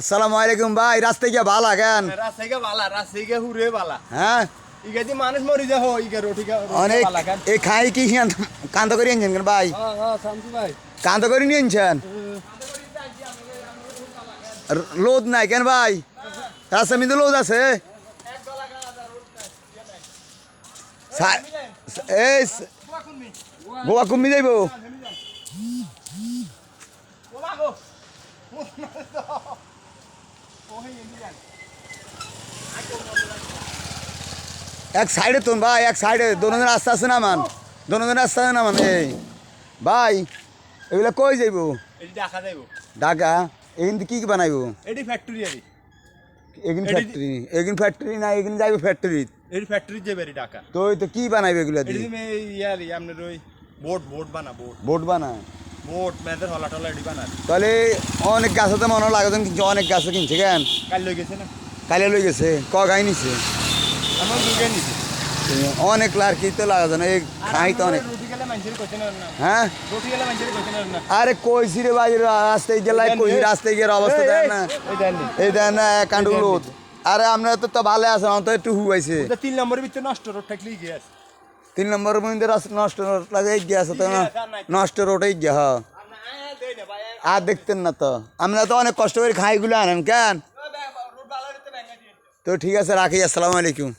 আসসালামু আলাইকুম ভাই, রাস্তায় গিয়ে ভালো কেন? রাস্তায় বালা, রাস্তায় হুরে বালা। হ্যাঁ, ইগে দি মানুষ মরি যা হো, ইগে রোটিকা অনেক বালা কেন? এই খাই কি কান্ত করে আনছেন কেন ভাই? শামসু ভাই। কান্ত করে নিয়ে আনছেন? লোদ নাই কেন ভাই? রাস্তা মিলে লোদ আছে? এই গোয়া কমে যাইব। এক সাইডে তো ভাই, এক সাইডে দোনোজন রাস্তা আছে না মান, দোনোজন রাস্তা আছে না মান। এই ভাই এগুলা কই যাইব? এটি ঢাকা যাইব। ঢাকা? এখান কি কি বানাইব? এটি ফ্যাক্টরি আরি। এগিন ফ্যাক্টরি না, এগিন যাইবে ফ্যাক্টরি। এটি ফ্যাক্টরি যাবে এটি ঢাকা। তো ওই তো কি বানাইবে এগুলা এটি দিয়ে? মে ইয়ার আপনার ওই বোট বানা বোট। বোট বানায়? বোট মেয়েদের হলা টলা এটি বানায়। তাহলে অনেক গাছ হতে মনে লাগাতেন, কিন্তু অনেক গাছ কিনছে কেন? কাল লই গেছে না? কালে লই গেছে ক গাই নিছে? আমার দুগে নিছে। অনেক লার্কি তো লাগা না, এই খাই তো অনেক। রুটি গেলে মানুষের কইতে না। হ্যাঁ, রুটি গেলে মানুষের কইতে না। আরে কইছি রে ভাই, রাস্তায় গেলাই কই, রাস্তায় গিয়ে অবস্থা দেন না, এই দেন না কান্ডু লোদ। আরে আমরা তো ভালো আছে, আমার তো একটু হুয়াইছে। 3 নম্বরের ভিতরে নষ্ট রোড থাকলেই গিয়ে 3 নম্বরের মধ্যে নষ্ট লাগে গিয়ে আছে তো না, নষ্ট রোডেই গিয়া। হ্যাঁ, আর দেখতেন না তো, আমরা তো অনেক কষ্ট করে খাইগুলো আনেন কেন? তো ঠিক আছে, রাখি, আসসালামু আলাইকুম।